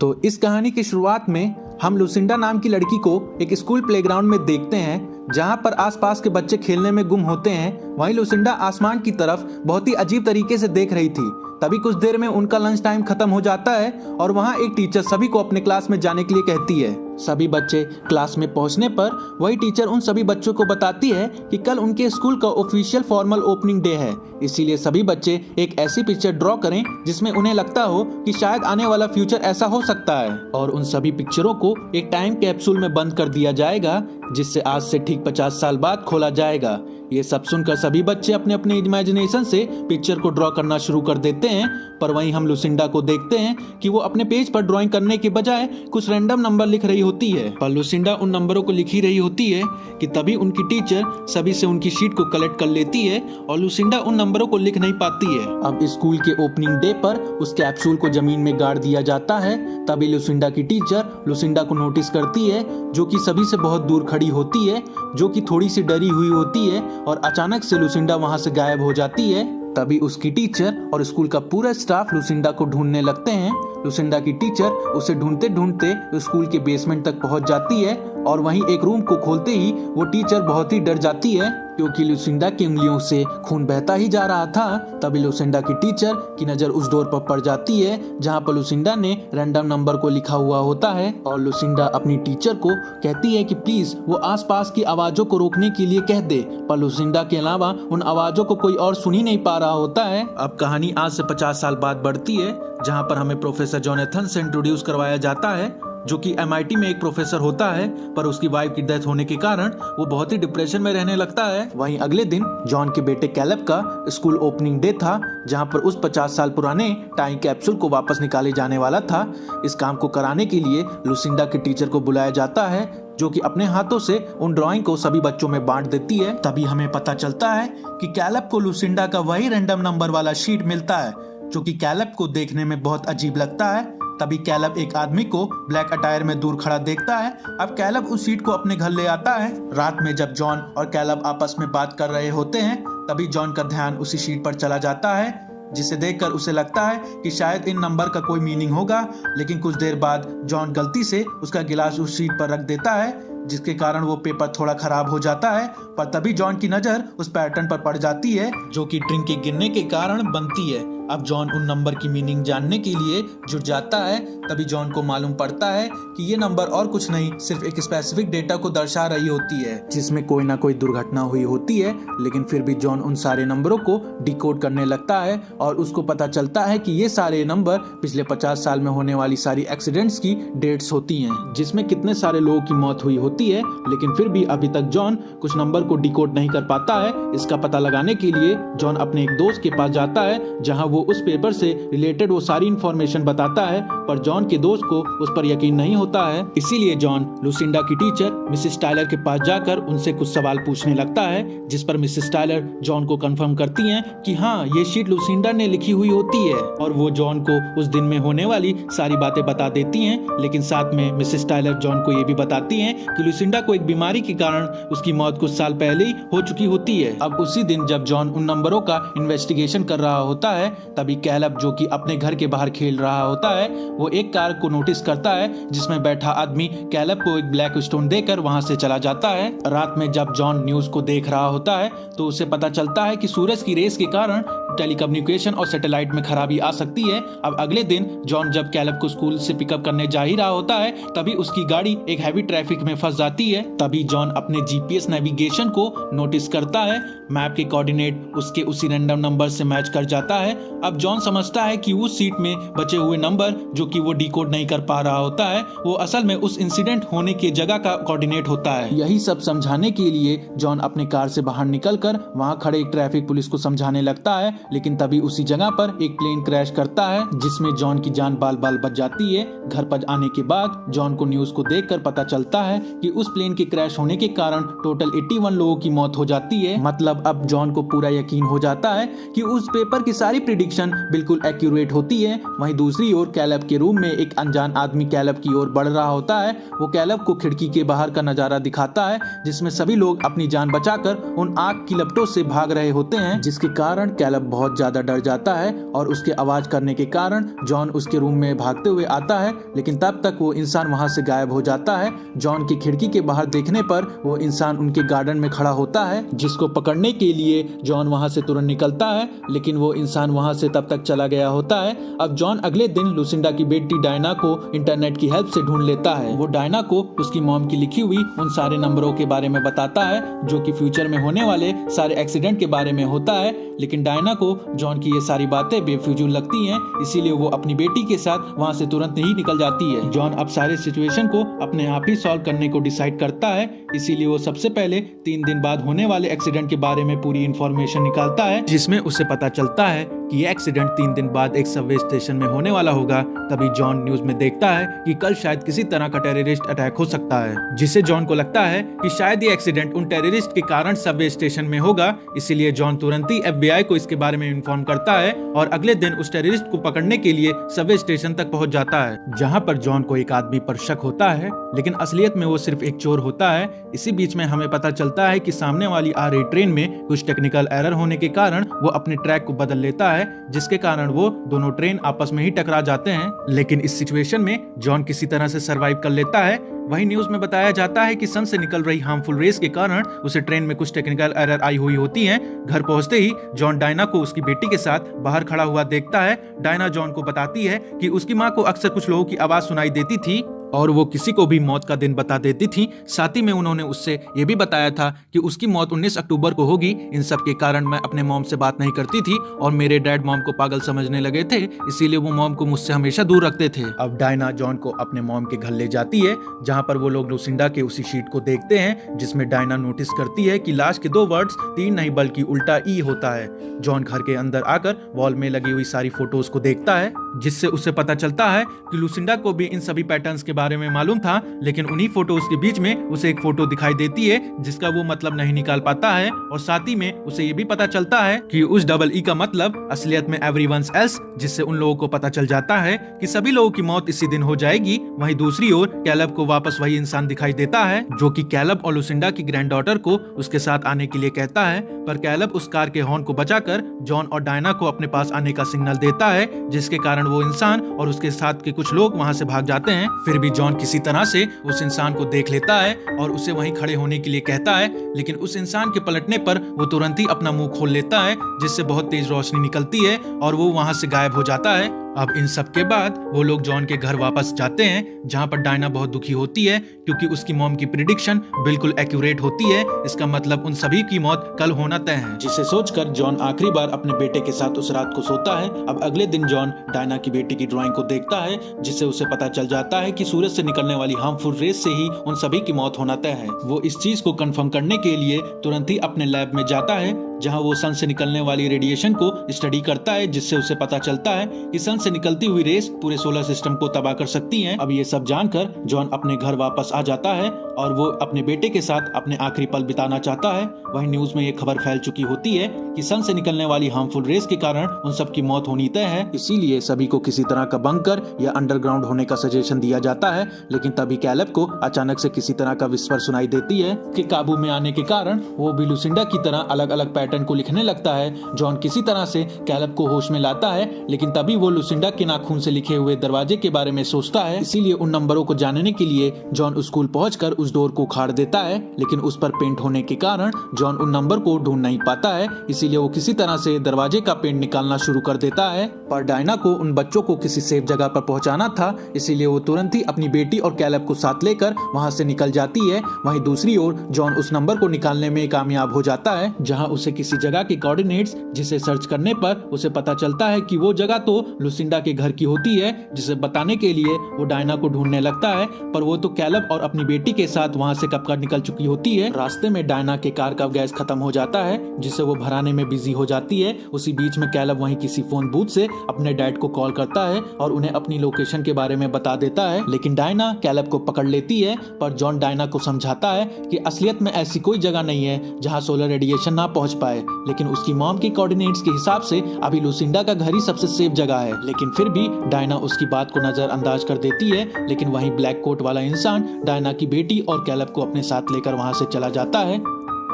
तो इस कहानी की शुरुआत में हम लुसिंडा नाम की लड़की को एक स्कूल प्लेग्राउंड में देखते हैं जहां पर आसपास के बच्चे खेलने में गुम होते हैं। वहीं लुसिंडा आसमान की तरफ बहुत ही अजीब तरीके से देख रही थी। तभी कुछ देर में उनका लंच टाइम खत्म हो जाता है और वहां एक टीचर सभी को अपने क्लास में जाने के लिए कहती है। सभी बच्चे क्लास में पहुंचने पर वही टीचर उन सभी बच्चों को बताती है कि कल उनके स्कूल का ऑफिशियल फॉर्मल ओपनिंग डे है, इसीलिए सभी बच्चे एक ऐसी पिक्चर ड्रॉ करें जिसमें उन्हें लगता हो कि शायद आने वाला फ्यूचर ऐसा हो सकता है। और उन सभी पिक्चरों को एक टाइम कैप्सूल में बंद कर दिया जाएगा जिससे आज से ठीक 50 साल बाद खोला जाएगा। ये सब सुनकर सभी बच्चे अपने अपने इमेजिनेशन से पिक्चर को ड्रॉ करना शुरू कर देते हैं। पर वहीं हम लुसिंडा को देखते हैं कि वो अपने पेज पर ड्राइंग करने के बजाय कुछ रैंडम नंबर लिख रही होती है। पर लुसिंडा उन नंबरों को लिख ही रही होती है कि तभी उनकी टीचर सभी से उनकी शीट को कलेक्ट कर लेती है और लुसिंडा उन नंबरों को लिख नहीं पाती है। अब स्कूल के ओपनिंग डे पर उस कैप्सूल को जमीन में गाड़ दिया जाता है। तभी लुसिंडा की टीचर लुसिंडा को नोटिस करती है जो कि सभी से बहुत दूर खड़ी होती है, जो कि थोड़ी सी डरी हुई होती है और अचानक से लुसिंडा वहां से गायब हो जाती है। तभी उसकी टीचर और स्कूल का पूरा स्टाफ लुसिंडा को ढूंढने लगते हैं। लुसिंडा की टीचर उसे ढूंढते ढूंढते स्कूल के बेसमेंट तक पहुंच जाती है और वहीं एक रूम को खोलते ही वो टीचर बहुत ही डर जाती है क्योंकि लुसिंडा की उंगलियों से खून बहता ही जा रहा था। तभी लुसिंडा की टीचर की नजर उस डोर पर पड़ जाती है जहां पर लुसिंडा ने रैंडम नंबर को लिखा हुआ होता है और लुसिंडा अपनी टीचर को कहती है कि प्लीज वो आसपास की आवाजों को रोकने के लिए कह दे। पर लुसिंडा के अलावा उन आवाजों को कोई और सुन ही नहीं पा रहा होता है। अब कहानी आज से 50 साल बाद बढ़ती है जहां पर हमें प्रोफेसर जोनाथन से इंट्रोड्यूस करवाया जाता है जो कि MIT में एक प्रोफेसर होता है, पर उसकी वाइफ की डेथ होने के कारण वो बहुत ही डिप्रेशन में रहने लगता है। वहीं अगले दिन जॉन के बेटे कैलब का स्कूल ओपनिंग डे था जहां पर उस 50 साल पुराने टाइम कैप्सूल को वापस निकाले जाने वाला था। इस काम को कराने के लिए लुसिंडा के टीचर को बुलाया जाता है जो कि अपने हाथों से उन ड्राइंग को सभी बच्चों में बांट देती है। तभी हमें पता चलता है कि कैलब को लुसिंडा का वही रैंडम नंबर वाला शीट मिलता है जो कि कैलब को देखने में बहुत अजीब लगता है। तभी कैलब एक आदमी को ब्लैक अटायर में दूर खड़ा देखता है। अब कैलब उस शीट को अपने घर ले आता है। रात में जब जॉन और कैलब आपस में बात कर रहे होते हैं तभी जॉन का ध्यान उसी शीट पर चला जाता है जिसे देखकर उसे लगता है कि शायद इन नंबर का कोई मीनिंग होगा। लेकिन कुछ देर बाद जॉन गलती से उसका गिलास उस शीट पर रख देता है जिसके कारण वो पेपर थोड़ा खराब हो जाता है। पर तभी जॉन की नजर उस पैटर्न पर पड़ जाती है जो कि ड्रिंक के गिरने के कारण बनती है। अब जॉन उन नंबर की मीनिंग जानने के लिए जुट जाता है। तभी जॉन को मालूम पड़ता है कि ये नंबर और कुछ नहीं सिर्फ एक स्पेसिफिक डेटा को दर्शा रही होती है जिसमें कोई ना कोई दुर्घटना हुई होती है। लेकिन फिर भी जॉन उन सारे नंबरों को डिकोड करने लगता है और उसको पता चलता है कि ये सारे नंबर पिछले 50 साल में होने वाली सारी एक्सीडेंट्स की डेट्स होती हैं जिसमें कितने सारे लोगों की मौत हुई होती है। लेकिन फिर भी अभी तक जॉन कुछ नंबर को डिकोड नहीं कर पाता है। इसका पता लगाने के लिए जॉन अपने एक दोस्त के पास जाता है जहां वो उस पेपर से रिलेटेड वो सारी इंफॉर्मेशन बताता है। पर जॉन के दोस्त को उस पर यकीन नहीं होता है, इसीलिए जॉन लुसिंडा की टीचर मिसेस टायलर के पास जाकर उनसे कुछ सवाल पूछने लगता है जिस पर मिसेस टायलर जॉन को कंफर्म करती हैं कि हाँ ये शीट लुसिंडा ने लिखी हुई होती है और वो जॉन को उस दिन में होने वाली सारी बातें बता देती हैं। लेकिन साथ में मिसेस टायलर जॉन को ये भी बताती हैं कि लुसिंडा को एक बीमारी के कारण उसकी मौत कुछ साल पहले ही हो चुकी होती है। अब उसी दिन जब जॉन उन नंबरों का इन्वेस्टिगेशन कर रहा होता है तभी कैलब जो कि अपने घर के बाहर खेल रहा होता है वो एक कार को नोटिस करता है जिसमें बैठा आदमी कैलब को एक ब्लैक स्टोन देकर वहां से चला जाता है। रात में जब जॉन न्यूज को देख रहा होता है तो उसे पता चलता है कि सूरज की रेस के कारण टेलीकम्युनिकेशन और सैटेलाइट में खराबी आ सकती है। अब अगले दिन जॉन जब कैलब को स्कूल से पिकअप करने जा ही रहा होता है तभी उसकी गाड़ी एक हैवी ट्रैफिक में फंस जाती है। तभी जॉन अपने GPS नेविगेशन को नोटिस करता है। मैप के कोऑर्डिनेट उसके उसी रैंडम नंबर से मैच कर जाता है। अब जॉन समझता है कि उस सीट में बचे हुए नंबर जो कि वो डिकोड नहीं कर पा रहा होता है वो असल में उस इंसिडेंट होने की जगह का कोऑर्डिनेट होता है। यही सब समझाने के लिए जॉन अपने कार से बाहर निकलकर वहां खड़े एक ट्रैफिक पुलिस को समझाने लगता है। लेकिन तभी उसी जगह पर एक प्लेन क्रैश करता है जिसमें जॉन की जान बाल बाल बच जाती है। घर पर आने के बाद जॉन को न्यूज को देखकर पता चलता है कि उस प्लेन के क्रैश होने के कारण टोटल 81 लोगों की मौत हो जाती है। मतलब अब जॉन को पूरा यकीन हो जाता है कि उस पेपर की सारी प्रिडिक्शन प्रिडिक्शन बिल्कुल एक्यूरेट होती है। वहीं दूसरी ओर कैलब के रूम में एक अनजान आदमी कैलब की ओर बढ़ रहा होता है। वो कैलब को खिड़की के बाहर का नजारा दिखाता है जिसमें सभी लोग अपनी जान बचाकर उन आग की लपटों से भाग रहे होते हैं, जिसके कारण कैलब बहुत ज्यादा डर जाता है और उसके आवाज करने के कारण जॉन उसके रूम में भागते हुए आता है, लेकिन तब तक वो इंसान वहां से गायब हो जाता है। जॉन की खिड़की के बाहर देखने पर वो इंसान उनके गार्डन में खड़ा होता है, जिसको पकड़ने के लिए जॉन वहां से तुरंत निकलता है, लेकिन वो इंसान वहां से तब तक चला गया होता है। अब जॉन अगले दिन लुसिंडा की बेटी डायना को इंटरनेट की हेल्प से ढूंढ लेता है। वो डायना को उसकी मॉम की लिखी हुई उन सारे नंबरों के बारे में बताता है जो कि फ्यूचर में होने वाले सारे एक्सीडेंट के बारे में होता है, लेकिन डायना को जॉन की ये सारी बातें बेफिजूल लगती हैं, इसीलिए वो अपनी बेटी के साथ वहां से तुरंत ही निकल जाती है। जॉन अब सारे सिचुएशन को अपने आप ही सॉल्व करने को डिसाइड करता है, इसीलिए वो सबसे पहले 3 दिन बाद होने वाले एक्सीडेंट के बारे में पूरी इंफॉर्मेशन निकालता है, जिसमें उसे पता चलता है कि ये एक्सीडेंट 3 दिन बाद एक सबवे स्टेशन में होने वाला होगा। तभी जॉन न्यूज में देखता है कि कल शायद किसी तरह का टेररिस्ट अटैक हो सकता है, जिससे जॉन को लगता है कि शायद ये एक्सीडेंट उन टेररिस्ट के कारण सबवे स्टेशन में होगा। इसीलिए जॉन तुरंत ही FBI को इसके बारे में इन्फॉर्म करता है और अगले दिन उस टेररिस्ट को पकड़ने के लिए सबवे स्टेशन तक पहुंच जाता है, जहां पर जॉन को एक आदमी पर शक होता है, लेकिन असलियत में वो सिर्फ एक चोर होता है। इसी बीच में हमें पता चलता है कि सामने वाली आ रही ट्रेन में कुछ टेक्निकल एरर होने के कारण वो अपने ट्रैक को बदल लेता है, जिसके कारण वो दोनों ट्रेन आपस में ही टकरा जाते हैं। लेकिन इस सिचुएशन में जॉन किसी तरह से सरवाइव कर लेता है। वही न्यूज में बताया जाता है कि सन से निकल रही हार्मफुल रेस के कारण उसे ट्रेन में कुछ टेक्निकल एरर आई हुई होती हैं। घर पहुंचते ही जॉन डायना को उसकी बेटी के साथ बाहर खड़ा हुआ देखता है। डायना जॉन को बताती है कि उसकी माँ को अक्सर कुछ लोगों की आवाज सुनाई देती थी और वो किसी को भी मौत का दिन बता देती थी। साथ ही में उन्होंने उससे ये भी बताया था कि उसकी मौत 19 अक्टूबर को होगी। इन सब के कारण मैं अपने मॉम से बात नहीं करती थी और मेरे डैड मॉम को पागल समझने लगे थे, इसीलिए वो मॉम को मुझसे हमेशा दूर रखते थे। अब डायना जॉन को अपने मॉम के घर ले जाती है, जहाँ पर वो लोग लुसिंडा के उसी शीट को देखते हैं जिसमें डायना नोटिस करती है कि लास्ट के 2 वर्ड्स 3 नहीं बल्कि उल्टा ई होता है। जॉन घर के अंदर आकर वॉल में लगी हुई सारी फोटोज को देखता है, जिससे उसे पता चलता है कि लुसिंडा को भी इन सभी पैटर्न्स के बारे में मालूम था, लेकिन उन्हीं फोटोज के बीच में उसे एक फोटो दिखाई देती है जिसका वो मतलब नहीं निकाल पाता है। और साथ ही में उसे ये भी पता चलता है कि उस डबल ई का मतलब असलियत में एवरीवन्स एल्स, जिससे उन लोगों को पता चल जाता है कि सभी लोगों की मौत इसी दिन हो जाएगी। वहीं दूसरी ओर कैलब को वापस वही इंसान दिखाई देता है जो कि कैलब और लुसिंडा की ग्रैंडडॉटर को उसके साथ आने के लिए कहता है, पर कैलब उस कार के हॉर्न को बचाकर जॉन और डायना को अपने पास आने का सिग्नल देता है, जिसके कारण वो इंसान और उसके साथ के कुछ लोग वहां से भाग जाते हैं। फिर भी जॉन किसी तरह से उस इंसान को देख लेता है और उसे वहीं खड़े होने के लिए कहता है, लेकिन उस इंसान के पलटने पर वो तुरंत ही अपना मुंह खोल लेता है, जिससे बहुत तेज रोशनी निकलती है और वो वहां से गायब हो जाता है। अब इन सब के बाद वो लोग जॉन के घर वापस जाते हैं, जहां पर डायना बहुत दुखी होती है क्योंकि उसकी मॉम की प्रिडिक्शन बिल्कुल एक्यूरेट होती है। इसका मतलब उन सभी की मौत कल होना तय है, जिसे सोचकर जॉन आखिरी बार अपने बेटे के साथ उस रात को सोता है। अब अगले दिन जॉन डायना की बेटी की ड्राइंग को देखता है, जिससे उसे पता चल जाता है कि सूरज से निकलने वाली हार्मफुल रेस से ही उन सभी की मौत होना तय है। वो इस चीज को कंफर्म करने के लिए तुरंत ही अपने लैब में जाता है, जहां वो सन से निकलने वाली रेडिएशन को स्टडी करता है, जिससे उसे पता चलता है कि सन से निकलती हुई रेस पूरे सोलर सिस्टम को तबाह कर सकती हैं। अब ये सब जानकर जॉन अपने घर वापस आ जाता है और वो अपने बेटे के साथ अपने आखिरी पल बिताना चाहता है। वहीं न्यूज में ये खबर फैल चुकी होती है कि सन से निकलने वाली हार्मफुल रेस के कारण उन सब की मौत होनी तय है, इसीलिए सभी को किसी तरह का बंकर या अंडरग्राउंड होने का सजेशन दिया जाता है। लेकिन तभी कैलब को अचानक से किसी तरह का विस्पर सुनाई देती है कि काबू में आने के कारण वो भी लुसिंडा की तरह अलग अलग पैटर्न को लिखने लगता है। जॉन किसी तरह से कैलब को होश में लाता है, लेकिन तभी वो लुसिंडा के नाखून से लिखे हुए दरवाजे के बारे में सोचता है, इसीलिए उन नंबरों को जानने के लिए जॉन स्कूल पहुंचकर उस डोर को उखाड़ देता है। लेकिन उस पर पेंट होने के कारण जॉन उन नंबर को ढूंढ नहीं पाता है, इसीलिए वो किसी तरह से दरवाजे का पेंट निकालना शुरू कर देता है। पर डायना को उन बच्चों को किसी सेफ जगह पर पहुंचाना था, इसीलिए वो तुरंत ही अपनी बेटी और कैलब को साथ लेकर वहां से निकल जाती है। वहीं दूसरी ओर जॉन उस नंबर को निकालने में कामयाब हो जाता है, जहां उसे किसी जगह के कोऑर्डिनेट्स, जिसे सर्च करने पर उसे पता चलता है कि वो जगह तो लुसिंडा के घर की होती है, जिसे बताने के लिए वो डायना को ढूंढने लगता है। पर वो तो कैलब और अपनी बेटी के साथ वहां से कब का निकल चुकी होती है। रास्ते में डायना के कार का गैस खत्म हो जाता है, जिसे वो भराने में बिजी हो जाती है। उसी बीच में कैलब वहीं किसी फोन बूथ से अपने डैड को कॉल करता है और उन्हें अपनी लोकेशन के बारे में बता देता है, लेकिन डायना कैलब को पकड़ लेती है। पर जॉन डायना को समझाता है कि असलियत में ऐसी कोई जगह नहीं है जहां सोलर रेडिएशन ना पहुंच पाए, लेकिन उसकी मॉम के कोऑर्डिनेट्स के हिसाब से अभी लुसिंडा का घर ही सबसे सेफ जगह है। लेकिन फिर भी डायना उसकी बात को नजरअंदाज कर देती है। लेकिन वहीं ब्लैक कोट वाला इंसान डायना की बेटी और कैलब को अपने साथ लेकर वहां से चला जाता है,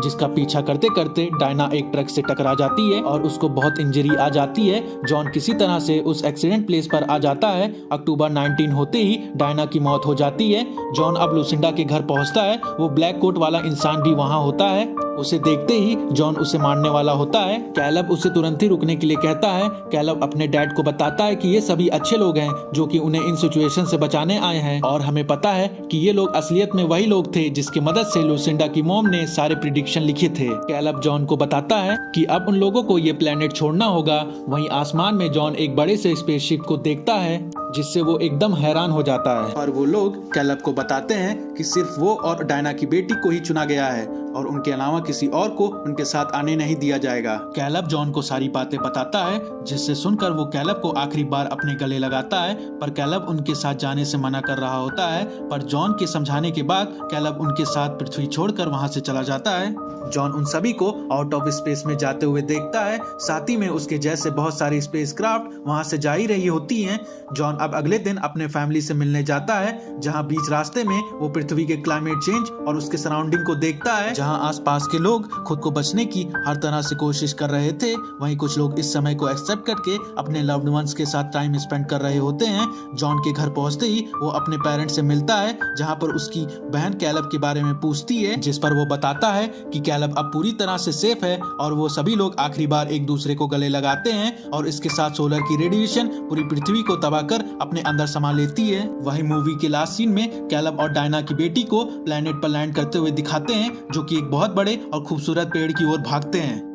जिसका पीछा करते करते डायना एक ट्रक से टकरा जाती है और उसको बहुत इंजरी आ जाती है। जॉन किसी तरह से उस एक्सीडेंट प्लेस पर आ जाता है। अक्टूबर 19 होते ही डायना की मौत हो जाती है। जॉन अब लुसिंडा के घर पहुंचता है। वो ब्लैक कोट वाला इंसान भी वहां होता है। उसे देखते ही जॉन उसे मारने वाला होता है। कैलब उसे तुरंत ही रुकने के लिए कहता है। कैलब अपने डैड को बताता है कि ये सभी अच्छे लोग हैं जो कि उन्हें इन सिचुएशन से बचाने आए हैं, और हमें पता है कि ये लोग असलियत में वही लोग थे जिसकी मदद से लुसिंडा की मॉम ने सारे प्रिडिक्शन लिखे थे। कैलब जॉन को बताता है कि अब उन लोगों को ये प्लेनेट छोड़ना होगा। वहीं आसमान में जॉन एक बड़े से स्पेसशिप को देखता है, जिससे वो एकदम हैरान हो जाता है। और वो लोग कैलब को बताते हैं कि सिर्फ वो और डायना की बेटी को ही चुना गया है और उनके अलावा किसी और को उनके साथ आने नहीं दिया जाएगा। कैलब जॉन को सारी बातें बताता है, जिससे सुनकर वो कैलब को आखिरी बार अपने गले लगाता है। पर कैलब उनके साथ जाने से मना कर रहा होता है। पर जॉन के समझाने के बाद कैलब उनके साथ पृथ्वी छोड़कर वहां से चला जाता है। जॉन उन सभी को आउट ऑफ स्पेस में जाते हुए देखता है। साथ ही में उसके जैसे बहुत सारी स्पेसक्राफ्ट वहां से जा ही रही होती हैं। जॉन अब अगले दिन अपने फैमिली से मिलने जाता है, जहां बीच रास्ते में वो पृथ्वी के क्लाइमेट चेंज और उसके सराउंडिंग को देखता है, जहां आसपास के लोग खुद को बचने की हर तरह से कोशिश कर रहे थे। वहीं कुछ लोग इस समय को एक्सेप्ट करके अपने लव्ड वंस के साथ टाइम स्पेंड कर रहे होते हैं। जॉन के घर पहुंचते ही वो अपने पेरेंट्स से मिलता है, जहां पर उसकी बहन कैलब के बारे में पूछती है, जिस पर वो बताता है कि कैलब अब पूरी तरह से सेफ है और वो सभी लोग आखिरी बार एक दूसरे को गले लगाते हैं। और इसके साथ सोलर की रेडिएशन पूरी पृथ्वी को तबाह कर अपने अंदर समा लेती है। वही मूवी के लास्ट सीन में कैलब और डायना की बेटी को प्लेनेट पर लैंड करते हुए दिखाते हैं, जो कि एक बहुत बड़े और खूबसूरत पेड़ की ओर भागते हैं।